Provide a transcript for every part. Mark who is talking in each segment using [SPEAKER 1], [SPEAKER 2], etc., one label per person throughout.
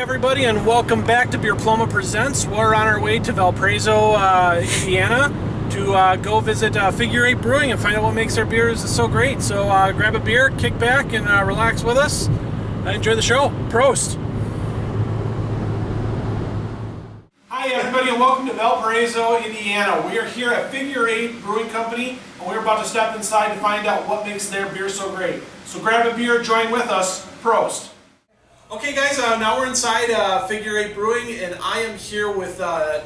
[SPEAKER 1] everybody, and welcome back to Beerploma Presents. We're on our way to Valparaiso, Indiana, to go visit Figure 8 Brewing and find out what makes their beers so great. So grab a beer, kick back, and relax with us. Enjoy the show. Prost! Hi everybody, and welcome to Valparaiso, Indiana. We are here at Figure 8 Brewing Company, and we're about to step inside to find out what makes their beer so great. So grab a beer, join with us. Prost! Okay guys, now we're inside Figure 8 Brewing, and I am here with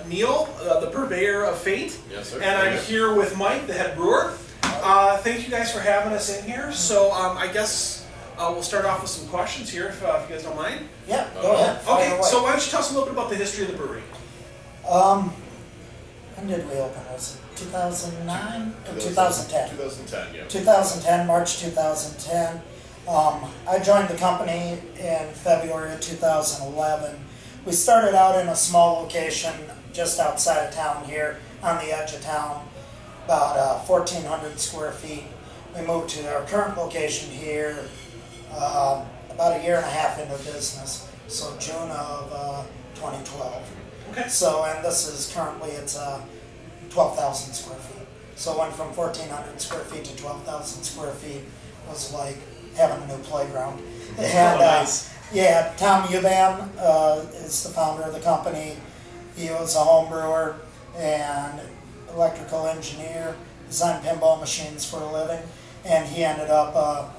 [SPEAKER 1] Neil, the purveyor of Fate.
[SPEAKER 2] Yes, sir.
[SPEAKER 1] And I'm here with Mike, the head brewer. Thank you guys for having us in here. So I guess we'll start off with some questions here, if you guys don't mind.
[SPEAKER 3] Yeah, go ahead.
[SPEAKER 1] Okay, so why don't you tell us a little bit about the history of the brewery?
[SPEAKER 3] When did we open? Was it 2009 or 2010?
[SPEAKER 2] 2010, yeah.
[SPEAKER 3] 2010, March 2010. I joined the company in February of 2011. We started out in a small location just outside of town here, on the edge of town, about 1,400 square feet. We moved to our current location here about a year and a half into business, so June of 2012.
[SPEAKER 1] Okay.
[SPEAKER 3] So, and this is currently, it's 12,000 square feet. So it went from 1,400 square feet to 12,000 square feet. It was like having a new playground. And,
[SPEAKER 1] nice.
[SPEAKER 3] Yeah, Tom Eubann is the founder of the company. He was a home brewer and electrical engineer, designed pinball machines for a living, and he ended up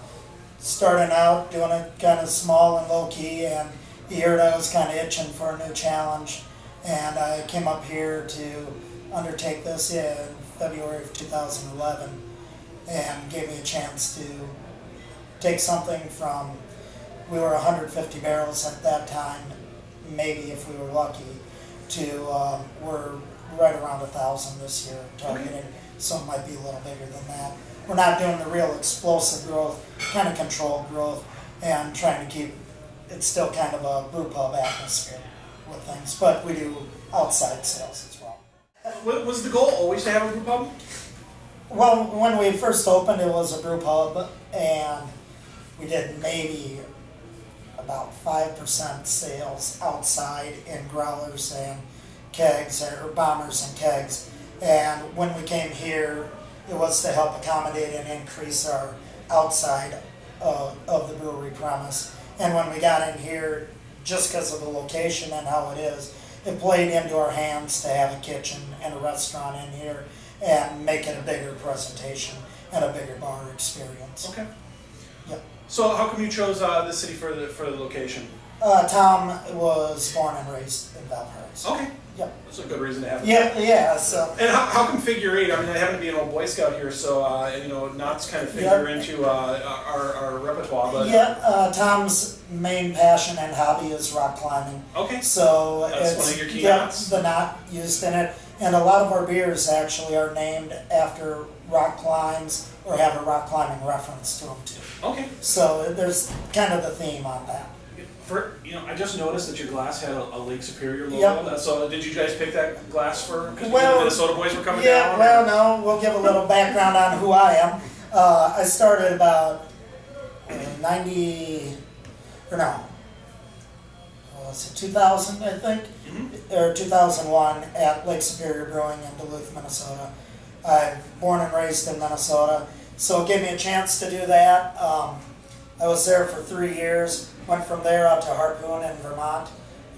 [SPEAKER 3] starting out doing it kind of small and low key, and he heard I was kind of itching for a new challenge, and I came up here to undertake this in February of 2011, and gave me a chance to take something from, we were 150 barrels at that time, maybe if we were lucky, to we're right around 1,000 this year targeting. Some might be a little bigger than that. We're not doing the real explosive growth, kind of controlled growth, and trying to keep it still kind of a brew pub atmosphere with things, but we do outside sales as well.
[SPEAKER 1] Was the goal always to have a brew pub?
[SPEAKER 3] Well, when we first opened, it was a brew pub, and we did maybe about 5% sales outside in growlers and kegs, or bombers and kegs. And when we came here, it was to help accommodate and increase our outside of the brewery premise. And when we got in here, just because of the location and how it is, it played into our hands to have a kitchen and a restaurant in here and make it a bigger presentation and a bigger bar experience.
[SPEAKER 1] Okay.
[SPEAKER 3] Yep.
[SPEAKER 1] So how come you chose this city for the location?
[SPEAKER 3] Tom was born and raised in Valparaiso.
[SPEAKER 1] Okay.
[SPEAKER 3] Yep.
[SPEAKER 1] That's a good reason to have it.
[SPEAKER 3] Yeah, so.
[SPEAKER 1] And how come Figure 8? I mean, I happen to be an old Boy Scout here, so, Not's kind of figure into our repertoire. But
[SPEAKER 3] Yeah, Tom's main passion and hobby is rock climbing.
[SPEAKER 1] Okay.
[SPEAKER 3] So
[SPEAKER 1] That's
[SPEAKER 3] it's
[SPEAKER 1] one of your key knots.
[SPEAKER 3] the knot used in it. And a lot of our beers actually are named after rock climbs or have a rock climbing reference to them too.
[SPEAKER 1] Okay.
[SPEAKER 3] So there's kind of the theme on that.
[SPEAKER 1] I just noticed that your glass had a Lake Superior logo.
[SPEAKER 3] Yep.
[SPEAKER 1] So did you guys pick that glass because
[SPEAKER 3] Well,
[SPEAKER 1] the Minnesota boys were coming
[SPEAKER 3] Yeah,
[SPEAKER 1] down?
[SPEAKER 3] well, no, we'll give a little background on who I am. I started about 2000, I think, or 2001 at Lake Superior Brewing in Duluth, Minnesota. I'm born and raised in Minnesota, so it gave me a chance to do that. I was there for 3 years, went from there out to Harpoon in Vermont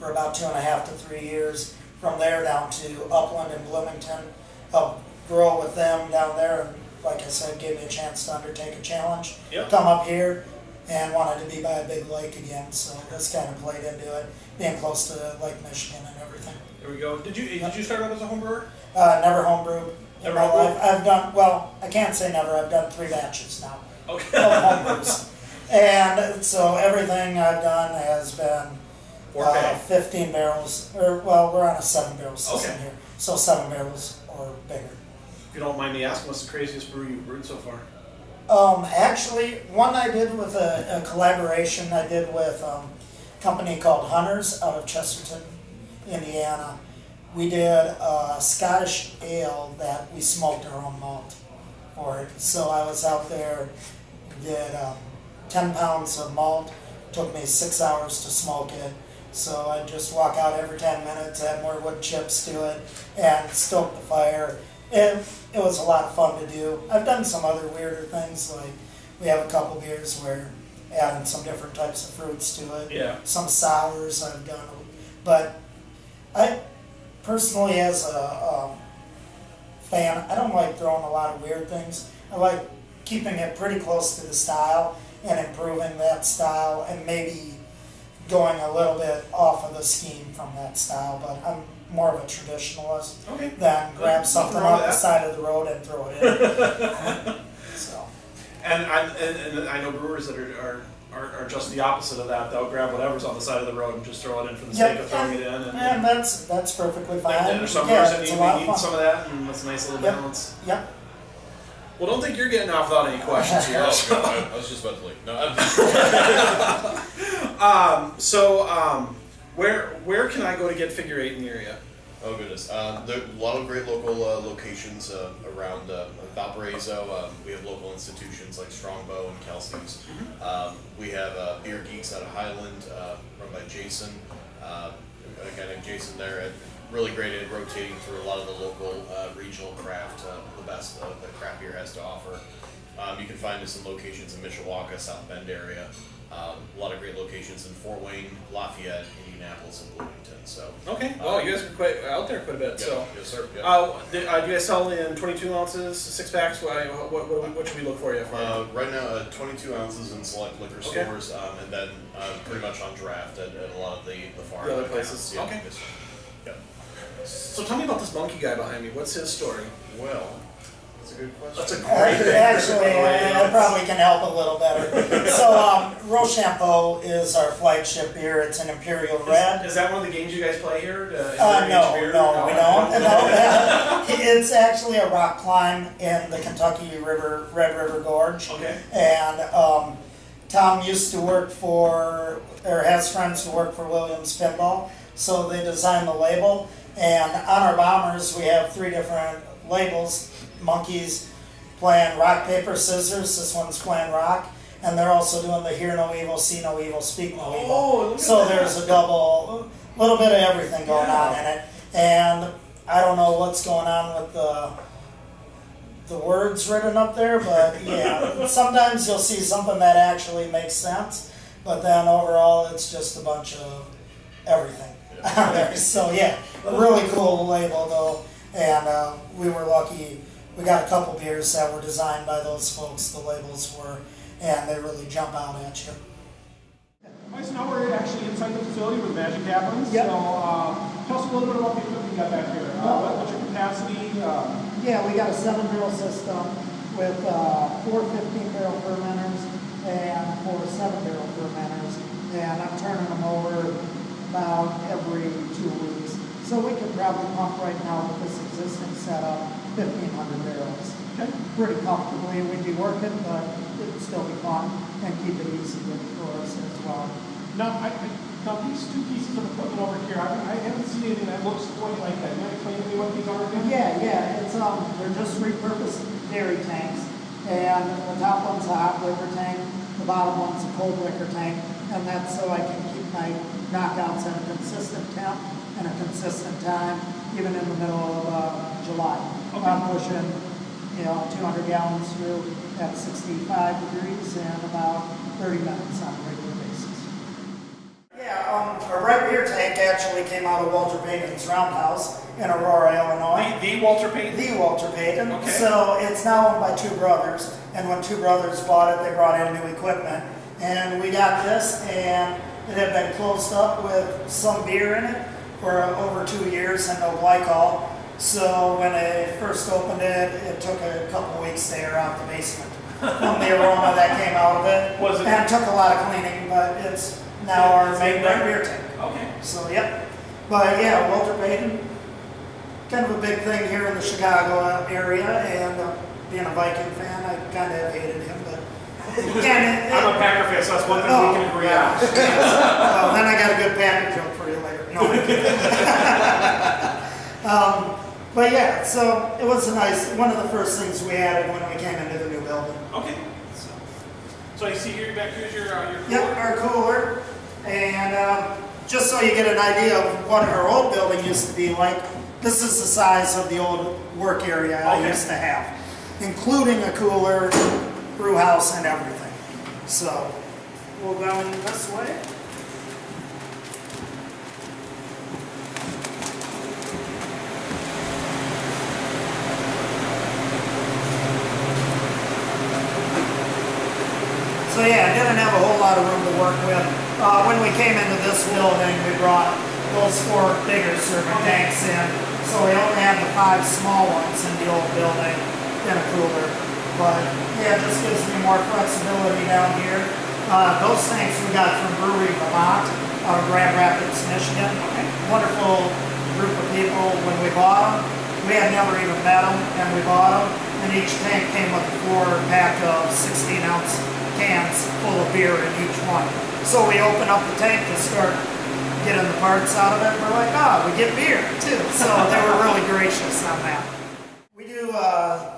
[SPEAKER 3] for about 2.5 to 3 years. From there down to Upland in Bloomington, helped grow with them down there, and like I said, gave me a chance to undertake a challenge.
[SPEAKER 1] Yep.
[SPEAKER 3] Come up here and wanted to be by a big lake again, so this kind of played into it, being close to Lake Michigan and everything.
[SPEAKER 1] There we go. Did you start out as a home brewer?
[SPEAKER 3] Never homebrewed in
[SPEAKER 1] Never
[SPEAKER 3] my
[SPEAKER 1] homebrewed?
[SPEAKER 3] life. I've done, well, I can't say never, I've done 3 batches now
[SPEAKER 1] Okay.
[SPEAKER 3] of homebrews. And so everything I've done has been 15 barrels, or well, we're on a 7 barrel system here, so 7 barrels or bigger.
[SPEAKER 1] If you don't mind me asking, what's the craziest brew you've brewed so far?
[SPEAKER 3] Actually, one I did with a collaboration I did with a company called Hunters out of Chesterton, Indiana. We did a Scottish ale that we smoked our own malt for it. So I was out there, did 10 pounds of malt, took me 6 hours to smoke it, So I just walk out every 10 minutes, add more wood chips to it, and stoke the fire. And it was a lot of fun to do. I've done some other weirder things, like we have a couple beers where adding some different types of fruits to it.
[SPEAKER 1] Yeah.
[SPEAKER 3] Some sours I've done. But I personally, as a fan, I don't like throwing a lot of weird things. I like keeping it pretty close to the style and improving that style and maybe going a little bit off of the scheme from that style. But I'm more of a traditionalist than grab something off the side of the road and throw it in. So.
[SPEAKER 1] And I know brewers that are just the opposite of that. They'll grab whatever's on the side of the road and just throw it in for the sake of throwing it in.
[SPEAKER 3] And that's perfectly fine.
[SPEAKER 1] And there's some brewers that need some of that, and that's a nice little balance.
[SPEAKER 3] Yep.
[SPEAKER 1] Well, don't think you're getting off without any questions here.
[SPEAKER 2] I was just about to leave. No, I'm
[SPEAKER 1] where can I go to get Figure 8 in the area?
[SPEAKER 2] Oh goodness, there are a lot of great local locations around Valparaiso. We have local institutions like Strongbow and Kelsey's. We have Beer Geeks out of Highland, run by Jason. A guy named Jason there. Really great at rotating through a lot of the local regional craft, the best that craft beer has to offer. You can find us in locations in Mishawaka, South Bend area. A lot of great locations in Fort Wayne, Lafayette, Indianapolis, and Bloomington. So
[SPEAKER 1] Well, you guys are quite out there quite a bit.
[SPEAKER 2] Yeah,
[SPEAKER 1] So
[SPEAKER 2] yes, sir. Yeah.
[SPEAKER 1] do you guys sell in 22 ounces, 6-packs? What should we look for you for?
[SPEAKER 2] Right now, 22 ounces in select liquor stores, and then pretty much on draft at a lot of the farm
[SPEAKER 1] other places.
[SPEAKER 2] Yeah,
[SPEAKER 1] Okay.
[SPEAKER 2] yes, yeah.
[SPEAKER 1] So tell me about this monkey guy behind me. What's his story?
[SPEAKER 2] Well, that's a good question.
[SPEAKER 1] That's a great
[SPEAKER 3] Actually, I probably can help a little better. So, Rochambeau is our flagship beer. It's an Imperial Red.
[SPEAKER 1] Is that one of the games you guys play here?
[SPEAKER 3] No, we don't. No. It's actually a rock climb in the Kentucky River, Red River Gorge.
[SPEAKER 1] Okay.
[SPEAKER 3] And Tom used to work for, or has friends who work for Williams Pinball, so they designed the label. And on our bombers, we have 3 different labels. Monkeys playing rock, paper, scissors. This one's playing rock. And they're also doing the hear no evil, see no evil, speak no evil. So there's a little bit of everything going on in it. And I don't know what's going on with the words written up there, but yeah, sometimes you'll see something that actually makes sense, but then overall it's just a bunch of everything out there. So yeah, a really cool label though, and we were lucky. We got a couple beers that were designed by those folks, the labels were, and they really jump out at you.
[SPEAKER 1] All right, so now we're actually inside the facility with Magic Happens.
[SPEAKER 3] Yep.
[SPEAKER 1] So tell us a little bit about the equipment you got back here. What's your capacity?
[SPEAKER 3] Yeah, we got a 7-barrel system with 4 15-barrel fermenters and 4 7-barrel fermenters, and I'm turning them over about every 2 weeks. So we could probably pump right now with this existing setup 1,500 barrels.
[SPEAKER 1] Okay.
[SPEAKER 3] Pretty comfortably. We'd be working, but it'd still be fun and keep it easy for us as well.
[SPEAKER 1] Now, these 2 pieces of equipment over here, I haven't seen anything that looks quite like that. Can you explain to me what these are again?
[SPEAKER 3] Yeah, it's they're just repurposed dairy tanks, and the top one's a hot liquor tank, the bottom one's a cold liquor tank, and that's so I can keep my knockouts at a consistent temp and a consistent time, even in the middle of July.
[SPEAKER 1] Okay.
[SPEAKER 3] I'm pushing, 200 gallons through at 65 degrees and about 30 minutes on a regular basis. Yeah, our red beer tank actually came out of Walter Payton's Roundhouse in Aurora, Illinois.
[SPEAKER 1] The Walter Payton?
[SPEAKER 3] The Walter Payton.
[SPEAKER 1] Okay.
[SPEAKER 3] So it's now owned by 2 brothers, and when 2 brothers bought it, they brought in new equipment. And we got this, and it had been closed up with some beer in it for over 2 years and no glycol. So when they first opened it, it took a couple weeks to air out the basement from the aroma that came out of it. And it took a lot of cleaning, but it's now our main red beer tank.
[SPEAKER 1] Okay.
[SPEAKER 3] So, yep. But yeah, Walter Payton, kind of a big thing here in the Chicago area, and being a Viking fan, I kind of hated him, but again,
[SPEAKER 1] I'm a Packer fan, so that's one thing we can agree on.
[SPEAKER 3] Well, then I got a good Packer joke for you later. No, I'm kidding. But yeah, so it was one of the first things we added when we came into the new building.
[SPEAKER 1] Okay. So I see here back here's your cooler.
[SPEAKER 3] Yep, our cooler, and just so you get an idea of what our old building used to be like, this is the size of the old work area I used to have, including a cooler, brew house, and everything. So we'll go in this way. So yeah, I didn't have a whole lot of room to work with. When we came into this building, we brought those 4 bigger serving tanks in. So we only had the 5 small ones in the old building in a cooler. But yeah, this gives me more flexibility down here. Those tanks we got from Brewing, Vermont, out of Grand Rapids, Michigan. Wonderful group of people when we bought them. We had never even met them, and we bought them. And each tank came with a 4-pack of 16-ounce cans full of beer in each one. So we open up the tank to start getting the parts out of it. We're like, we get beer too. So they were really gracious on that. We do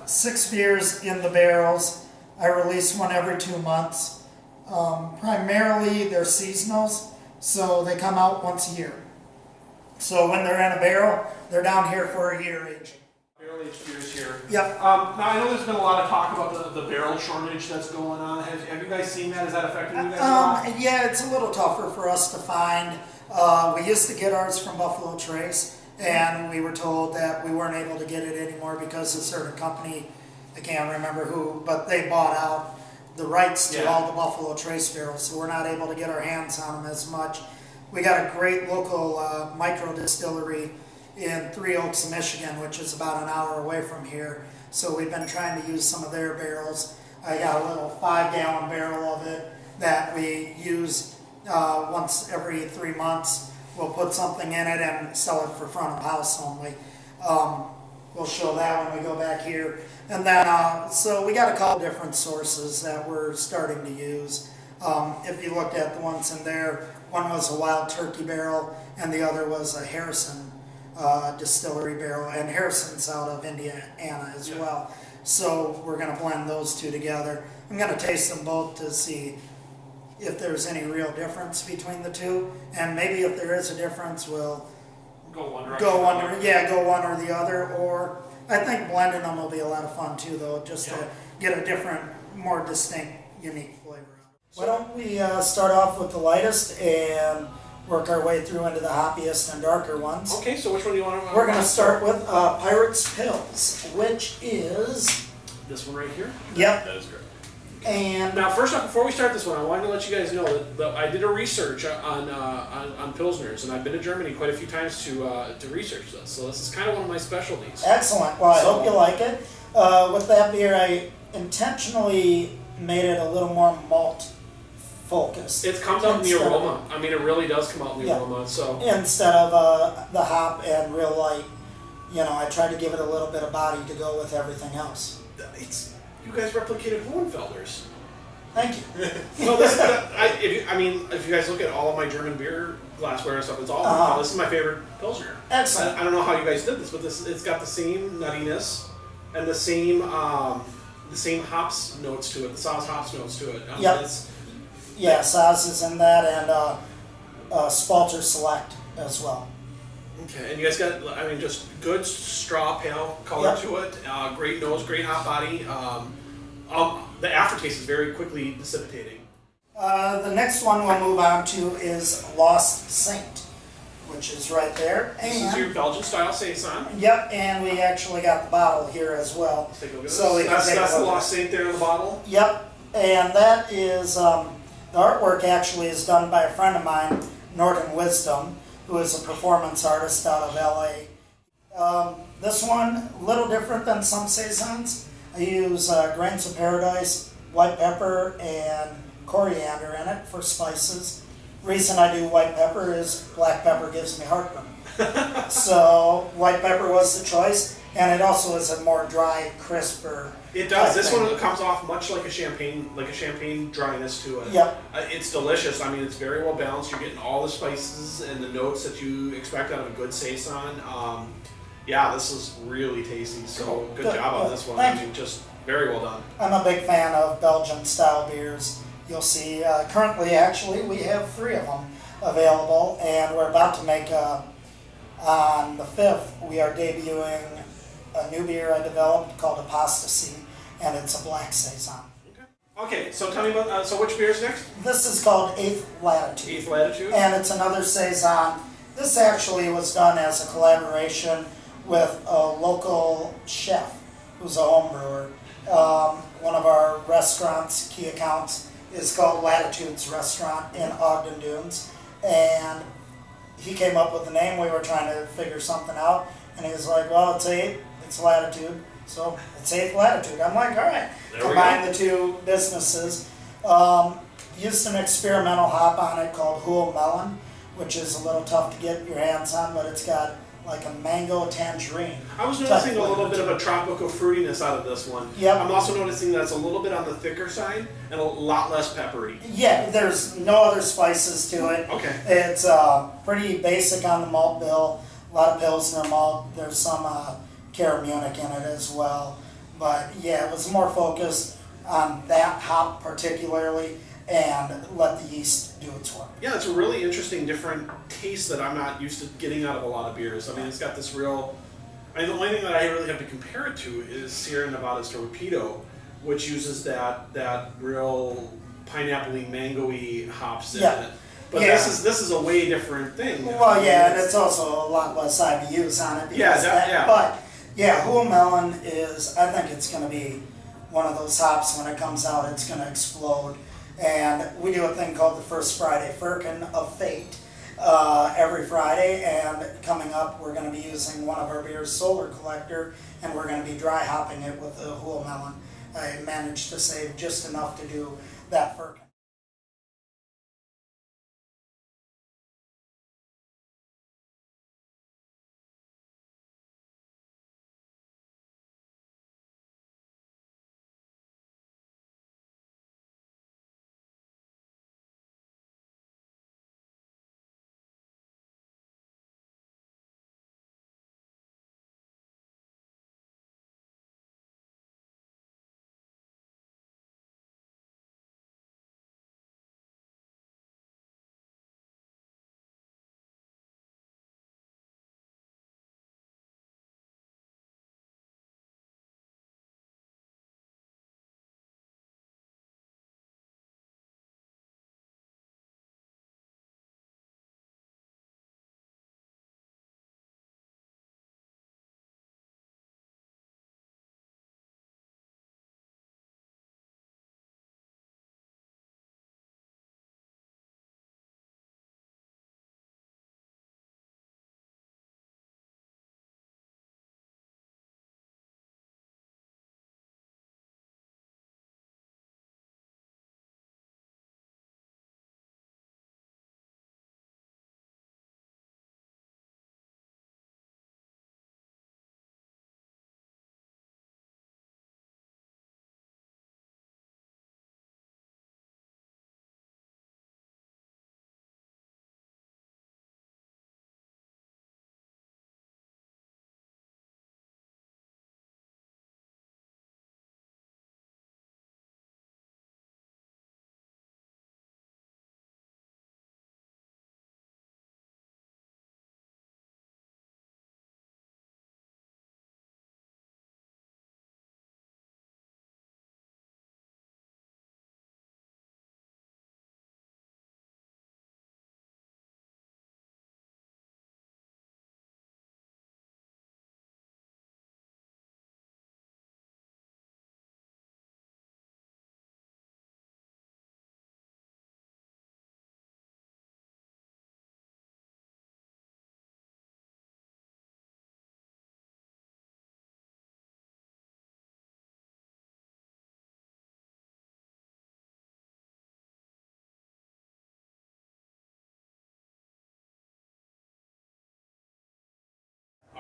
[SPEAKER 3] 6 beers in the barrels. I release one every 2 months. Primarily they're seasonals, so they come out once a year. So when they're in a barrel, they're down here for a year aging.
[SPEAKER 1] Barrel-aged beers here.
[SPEAKER 3] Yep.
[SPEAKER 1] Now, I know there's been a lot of talk about the barrel shortage that's going on. Have you guys seen that? Has that affected you guys at all?
[SPEAKER 3] Yeah, it's a little tougher for us to find. We used to get ours from Buffalo Trace, and we were told that we weren't able to get it anymore because a certain company, I can't remember who, but they bought out the rights to all the Buffalo Trace barrels, so we're not able to get our hands on them as much. We got a great local micro distillery in Three Oaks, Michigan, which is about an hour away from here. So we've been trying to use some of their barrels. I got a little 5-gallon barrel of it that we use once every 3 months. We'll put something in it and sell it for front of house only. We'll show that when we go back here. And then, so we got a couple different sources that we're starting to use. If you looked at the ones in there, one was a Wild Turkey barrel and the other was a Harrison distillery barrel, and Harrison's out of Indiana as well. So we're going to blend those 2 together. I'm going to taste them both to see if there's any real difference between the 2, and maybe if there is a difference, we'll
[SPEAKER 1] go one
[SPEAKER 3] or the other. Or I think blending them will be a lot of fun too, though, just to get a different, more distinct, unique flavor. Why don't we start off with the lightest and work our way through into the hoppiest and darker ones.
[SPEAKER 1] Okay, so which one do you want to...
[SPEAKER 3] We're going to start with Pirates Pills, which is...
[SPEAKER 1] This one right here?
[SPEAKER 3] Yep.
[SPEAKER 2] That is great.
[SPEAKER 3] And
[SPEAKER 1] now, first off, before we start this one, I wanted to let you guys know that I did a research on Pilsners, and I've been to Germany quite a few times to research this. So this is kind of one of my specialties.
[SPEAKER 3] Excellent. Well, I hope you like it. With that beer, I intentionally made it a little more malt focused.
[SPEAKER 1] It comes out in the aroma. I mean, it really does come out in the aroma. So
[SPEAKER 3] instead of the hop and real light, I tried to give it a little bit of body to go with everything else.
[SPEAKER 1] You guys replicated Hohenfelders.
[SPEAKER 3] Thank you.
[SPEAKER 1] So this, if you guys look at all of my German beer glassware and stuff, it's all Hohenfelder. This is my favorite Pilsner.
[SPEAKER 3] Excellent.
[SPEAKER 1] I don't know how you guys did this, but it's got the same nuttiness and the same hops notes to it, the Saaz hops notes to it.
[SPEAKER 3] Yeah, Saaz is in that, and Spalter Select as well.
[SPEAKER 1] Okay, and you guys got, just good straw pale color to it, great nose, great hot body. The aftertaste is very quickly dissipating.
[SPEAKER 3] The next one we'll move on to is Lost Saint, which is right there.
[SPEAKER 1] This is your Belgian style Saison.
[SPEAKER 3] Yep, and we actually got the bottle here as well.
[SPEAKER 1] Let's take a look at
[SPEAKER 3] so
[SPEAKER 1] this. That's the Lost Saint there in the bottle?
[SPEAKER 3] Yep, and that is, the artwork actually is done by a friend of mine, Norton Wisdom, who is a performance artist out of LA. This one, a little different than some Saisons. I use grains of paradise, white pepper, and coriander in it for spices. Reason I do white pepper is black pepper gives me heartburn. So white pepper was the choice, and it also is a more dry, crisper.
[SPEAKER 1] It does. This one comes off much like a champagne dryness to it.
[SPEAKER 3] Yep.
[SPEAKER 1] It's delicious. I mean, it's very well balanced. You're getting all the spices and the notes that you expect out of a good Saison. Yeah, this is really tasty. So good job on this one.
[SPEAKER 3] Thank you.
[SPEAKER 1] Just very well done.
[SPEAKER 3] I'm a big fan of Belgian style beers. You'll see currently, actually, we have 3 of them. available, and we're about to make on the 5th, we are debuting a new beer I developed called Apostasy, and it's a black saison.
[SPEAKER 1] Okay, so tell me about, so which beer is next?
[SPEAKER 3] This is called 8th Latitude.
[SPEAKER 1] 8th Latitude?
[SPEAKER 3] And it's another saison. This actually was done as a collaboration with a local chef who's a home brewer. One of our restaurants, key accounts, is called Latitude's Restaurant in Ogden Dunes. And he came up with the name. We were trying to figure something out. And he was like, well, it's 8, it's Latitude. So it's 8th Latitude. I'm like, all right. Combine the two businesses. Used an experimental hop on it called Huel Melon, which is a little tough to get your hands on, but it's got like a mango tangerine.
[SPEAKER 1] I was noticing a little bit of a tropical fruitiness out of this one.
[SPEAKER 3] Yep.
[SPEAKER 1] I'm also noticing that it's a little bit on the thicker side and a lot less peppery.
[SPEAKER 3] Yeah, there's no other spices to it.
[SPEAKER 1] Okay.
[SPEAKER 3] It's pretty basic on the malt bill. A lot of Pilsner malt. There's some Cara Munich in it as well. But yeah, it was more focused on that hop particularly and let the yeast do its work.
[SPEAKER 1] Yeah, it's a really interesting, different taste that I'm not used to getting out of a lot of beers. I mean, it's got this real... I mean, the only thing that I really have to compare it to is Sierra Nevada's Torpedo, which uses that real pineapple-y, mango-y hops in it. But this is a way different thing.
[SPEAKER 3] Well, yeah, and it's also a lot less IBUs on it.
[SPEAKER 1] Yeah.
[SPEAKER 3] But yeah, Huel Melon is, I think it's going to be one of those hops when it comes out, it's going to explode. And we do a thing called the First Friday Firkin of Fate every Friday. And coming up, we're going to be using one of our beers, Solar Collector, and we're going to be dry hopping it with the Huel Melon. I managed to save just enough to do that Firkin.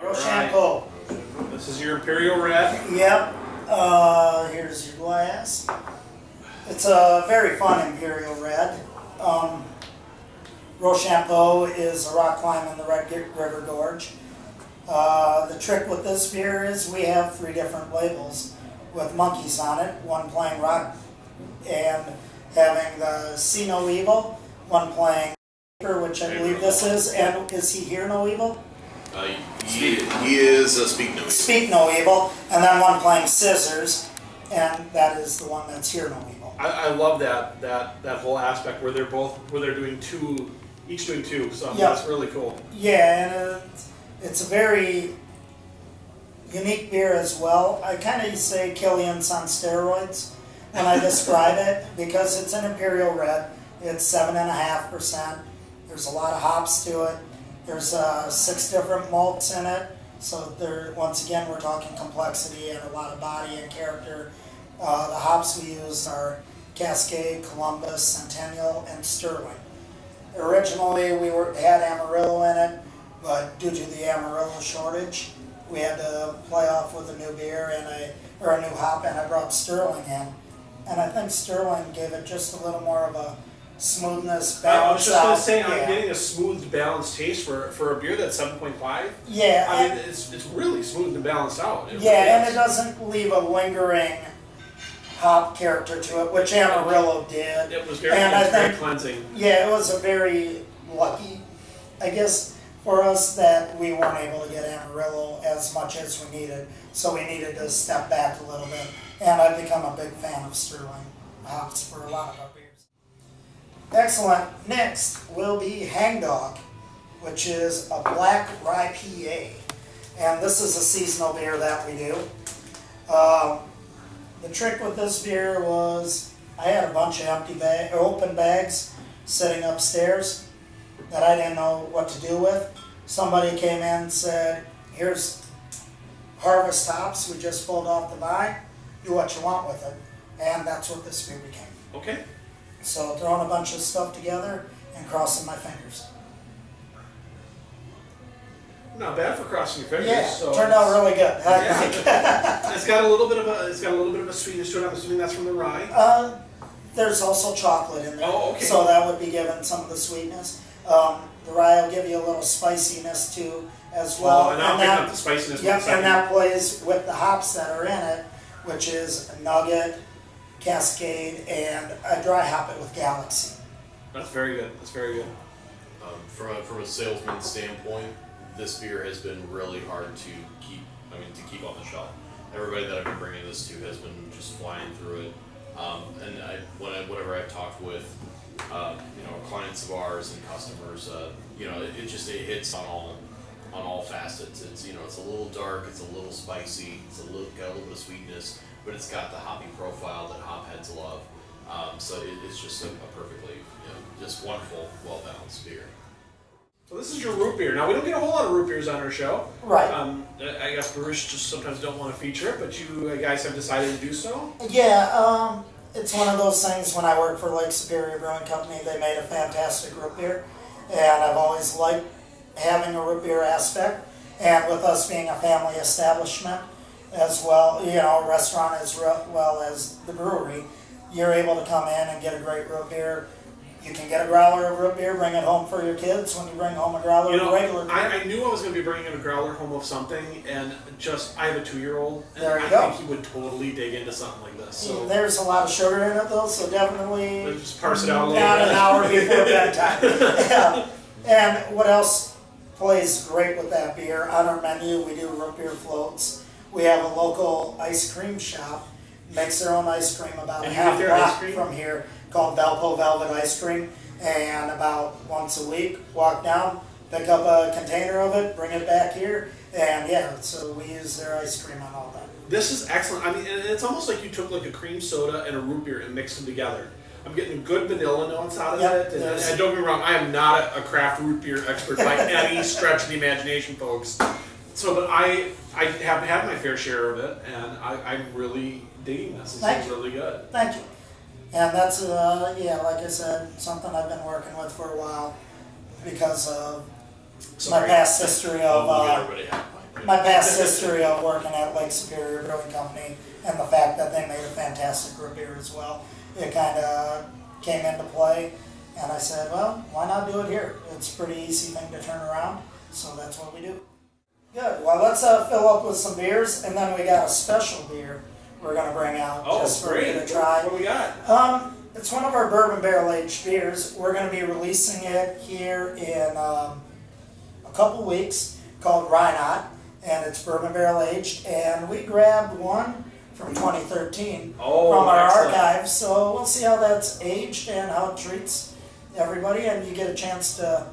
[SPEAKER 3] Rochambeau.
[SPEAKER 1] This is your Imperial Red.
[SPEAKER 3] Yep. Here's your glass. It's a very fun Imperial Red. Rochambeau is a rock climb in the Red River Gorge. The trick with this beer is we have 3 different labels with monkeys on it, one playing rock and having the See No Evil, one playing which I believe this is, and is he Hear No Evil?
[SPEAKER 2] He is Speak No Evil.
[SPEAKER 3] Speak No Evil, and then one playing Scissors, and that is the one that's Hear No Evil.
[SPEAKER 1] I love that whole aspect where they're doing two, each doing two. So
[SPEAKER 3] Yep.
[SPEAKER 1] that's really cool.
[SPEAKER 3] Yeah, and it's a very unique beer as well. I kind of say Killian's on steroids when I describe it because it's an Imperial Red. It's 7.5%. There's a lot of hops to it. There's 6 different malts in it. So once again, we're talking complexity and a lot of body and character. The hops we use are Cascade, Columbus, Centennial, and Sterling. Originally, we had Amarillo in it, but due to the Amarillo shortage, we had to play off with a new beer or a new hop, and I brought Sterling in. And I think Sterling gave it just a little more of a smoothness, balance.
[SPEAKER 1] I was just going to say,
[SPEAKER 3] yeah.
[SPEAKER 1] I'm getting a smooth, balanced taste for a beer that's 7.5.
[SPEAKER 3] Yeah,
[SPEAKER 1] I mean, it's really smooth and balanced out. It
[SPEAKER 3] yeah,
[SPEAKER 1] really
[SPEAKER 3] and
[SPEAKER 1] is.
[SPEAKER 3] it doesn't leave a lingering hop character to it, which Amarillo did.
[SPEAKER 1] It was very,
[SPEAKER 3] And I
[SPEAKER 1] very
[SPEAKER 3] think-
[SPEAKER 1] cleansing.
[SPEAKER 3] Yeah, it was a very lucky, I guess, for us that we weren't able to get Amarillo as much as we needed. So we needed to step back a little bit. And I've become a big fan of Sterling hops for a lot of our beers. Excellent. Next will be Hangdog, which is a black rye PA. And this is a seasonal beer that we do. The trick with this beer was I had a bunch of open bags sitting upstairs that I didn't know what to do with. Somebody came in and said, here's harvest hops we just pulled off the vine, do what you want with it. And that's what this beer became.
[SPEAKER 1] Okay.
[SPEAKER 3] So throwing a bunch of stuff together and crossing my fingers.
[SPEAKER 1] Not bad for crossing your fingers.
[SPEAKER 3] Yeah,
[SPEAKER 1] so
[SPEAKER 3] turned out really good.
[SPEAKER 1] Yeah. It's got a little bit of a sweetness to it. I'm assuming that's from the rye.
[SPEAKER 3] There's also chocolate in there,
[SPEAKER 1] Oh, okay.
[SPEAKER 3] so that would be given some of the sweetness. The rye will give you a little spiciness too, as well.
[SPEAKER 1] Oh, and I'll pick up the spiciness.
[SPEAKER 3] Yep,
[SPEAKER 1] with the
[SPEAKER 3] and that plays with the hops that are in it, which is Nugget, Cascade, and I dry hop it with Galaxy.
[SPEAKER 1] That's very good. That's very good.
[SPEAKER 2] From a salesman standpoint, this beer has been really hard to keep on the shelf. Everybody that I've been bringing this to has been just flying through it. Whenever I've talked with clients of ours and customers, it hits on all facets. It's a little dark, it's a little spicy, got a little bit of sweetness, but it's got the hoppy profile that hopheads love. So it's just a perfectly just wonderful, well balanced beer.
[SPEAKER 1] So this is your root beer. Now we don't get a whole lot of root beers on our show.
[SPEAKER 3] Right.
[SPEAKER 1] I guess brewers just sometimes don't want to feature it, but you guys have decided to do so.
[SPEAKER 3] Yeah, it's one of those things. When I worked for Lake Superior Brewing Company, they made a fantastic root beer, and I've always liked having a root beer aspect. And with us being a family establishment as well, a restaurant as well as the brewery, you're able to come in and get a great root beer. You can get a growler of root beer, bring it home for your kids when you bring home a growler of regular beer.
[SPEAKER 1] I knew I was going to be bringing a growler home of something, and I have a 2-year-old, and
[SPEAKER 3] There you
[SPEAKER 1] I
[SPEAKER 3] go.
[SPEAKER 1] think he would totally dig into something like this. So
[SPEAKER 3] There's a lot of sugar in it though, so definitely
[SPEAKER 1] just parse it out a little
[SPEAKER 3] not
[SPEAKER 1] bit.
[SPEAKER 3] an hour before bedtime. Yeah. And what else plays great with that beer? On our menu, we do root beer floats. We have a local ice cream shop, makes their own ice cream about a
[SPEAKER 1] And you
[SPEAKER 3] half
[SPEAKER 1] get their ice
[SPEAKER 3] block
[SPEAKER 1] cream?
[SPEAKER 3] from here, called Valpo Velvet Ice Cream. And about once a week, walk down, pick up a container of it, bring it back here, and so we use their ice cream on all that.
[SPEAKER 1] This is excellent. I mean, and it's almost like you took like a cream soda and a root beer and mixed them together. I'm getting good vanilla notes out of
[SPEAKER 3] Yep,
[SPEAKER 1] it. And don't get me wrong, I am not a craft root beer expert by any stretch of the imagination, folks. So, but I have had my fair share of it, and I'm really digging this. This is really good.
[SPEAKER 3] Thank you. And that's, like I said, something I've been working with for a while because of my past history of working at Lake Superior Brewing Company and the fact that they made a fantastic root beer as well. It kind of came into play, and I said, well, why not do it here? It's a pretty easy thing to turn around, so that's what we do. Good. Well, let's fill up with some beers, and then we got a special beer we're going to bring out just for you to try.
[SPEAKER 1] What do we got?
[SPEAKER 3] It's one of our bourbon barrel aged beers. We're going to be releasing it here in a couple weeks, called Rye Not, and it's bourbon barrel aged. And we grabbed one from 2013 from our
[SPEAKER 1] excellent.
[SPEAKER 3] archive, so we'll see how that's aged and how it treats everybody, and you get a chance to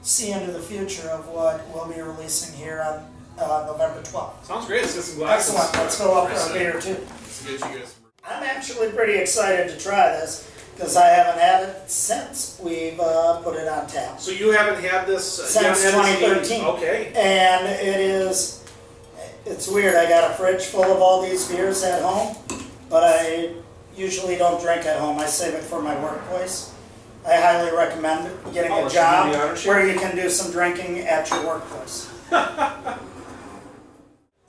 [SPEAKER 3] see into the future of what we'll be releasing here on November 12th.
[SPEAKER 1] Sounds great. Let's get some glasses.
[SPEAKER 3] Excellent. Let's fill up our beer too.
[SPEAKER 2] Let's get you guys.
[SPEAKER 3] I'm actually pretty excited to try this because I haven't had it since we've put it on tap.
[SPEAKER 1] So you haven't had this
[SPEAKER 3] Since
[SPEAKER 1] you haven't had this
[SPEAKER 3] 2013.
[SPEAKER 1] Okay.
[SPEAKER 3] And it's weird. I got a fridge full of all these beers at home, but I usually don't drink at home. I save it for my workplace. I highly recommend getting a job where you can do some drinking at your workplace.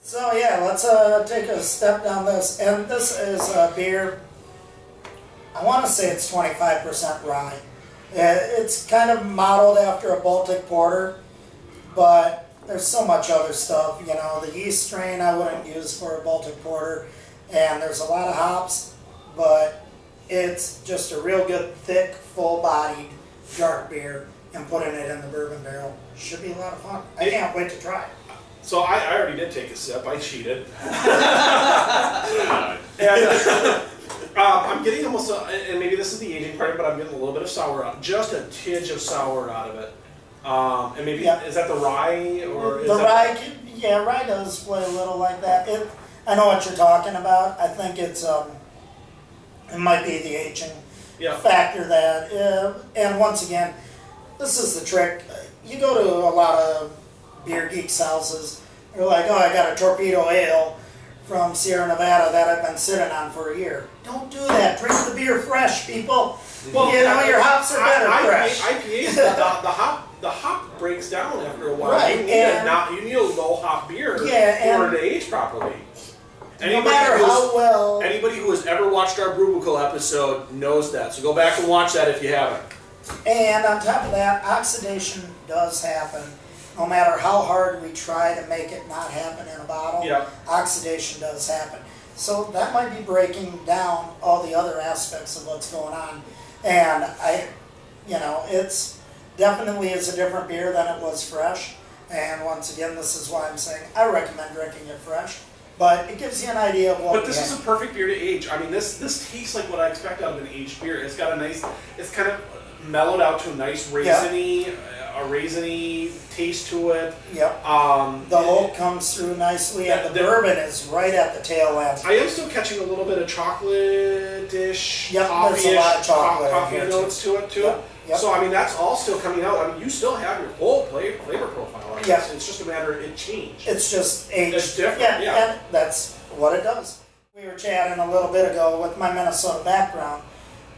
[SPEAKER 3] So yeah, let's take a step down this. And this is a beer, I want to say it's 25% rye. It's kind of modeled after a Baltic porter, but there's so much other stuff. You know, the yeast strain I wouldn't use for a Baltic porter, and there's a lot of hops, but it's just a real good, thick, full-bodied, dark beer, and putting it in the bourbon barrel should be a lot of fun. I can't wait to try it.
[SPEAKER 1] So I already did take a sip. I cheated. And, I'm getting almost, and maybe this is the aging part, but I'm getting a little bit of sour out, just a tinge of sour out of it. And maybe, is that the rye, or is
[SPEAKER 3] the
[SPEAKER 1] that
[SPEAKER 3] rye? Yeah, rye does play a little like that. I know what you're talking about. I think it's it might be the aging factor that. And once again, this is the trick. You go to a lot of beer geeks' houses. They're like, oh, I got a torpedo ale from Sierra Nevada that I've been sitting on for a year. Don't do that. Drink the beer fresh, people. Well, you know, your hops are better fresh.
[SPEAKER 1] IPAs, the hop breaks down after a while.
[SPEAKER 3] Right,
[SPEAKER 1] You need a low hop beer for it to age properly.
[SPEAKER 3] No matter how well.
[SPEAKER 1] Anybody who has ever watched our Brewing episode knows that. So go back and watch that if you haven't.
[SPEAKER 3] And on top of that, oxidation does happen. No matter how hard we try to make it not happen in a bottle, oxidation does happen. So that might be breaking down all the other aspects of what's going on. And it's definitely is a different beer than it was fresh. And once again, this is why I'm saying I recommend drinking it fresh. But it gives you an idea of what.
[SPEAKER 1] But this is a perfect beer to age. I mean, this tastes like what I expect out of an aged beer. It's got it's kind of mellowed out to a nice raisiny taste to it.
[SPEAKER 3] Yep. The oak comes through nicely, and the bourbon is right at the tail end.
[SPEAKER 1] I am still catching a little bit of chocolate-ish,
[SPEAKER 3] there's a lot of chocolate
[SPEAKER 1] coffee notes to it too.
[SPEAKER 3] Yep.
[SPEAKER 1] So I mean, that's all still coming out. I mean, you still have your full flavor profile. I guess. It's just a matter of it changed.
[SPEAKER 3] It's just aged.
[SPEAKER 1] It's different.
[SPEAKER 3] Yeah, and that's what it does. We were chatting a little bit ago with my Minnesota background.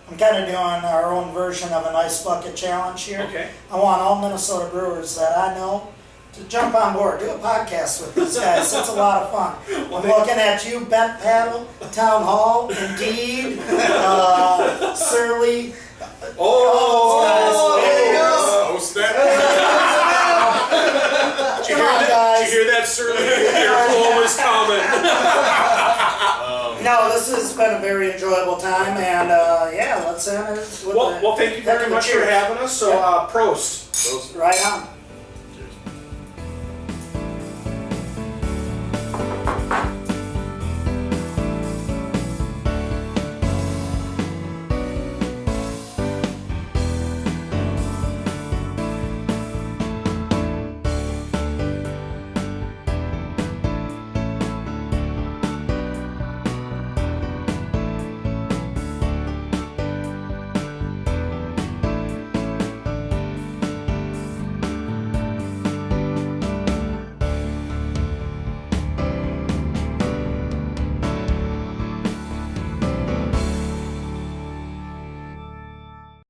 [SPEAKER 3] I'm kind of doing our own version of an ice bucket challenge here.
[SPEAKER 1] Okay.
[SPEAKER 3] I want all Minnesota brewers that I know to jump on board, do a podcast with these guys. It's a lot of fun. I'm looking at you, Bent Paddle, Town Hall, Indeed, Surly.
[SPEAKER 2] There you go. Snap.
[SPEAKER 3] Come on, guys.
[SPEAKER 1] Did you hear that, Surly? Beerploma is coming.
[SPEAKER 3] No, this has been a very enjoyable time, and let's end it with
[SPEAKER 1] well, thank you very much for having us. So, Prost.
[SPEAKER 3] Right on.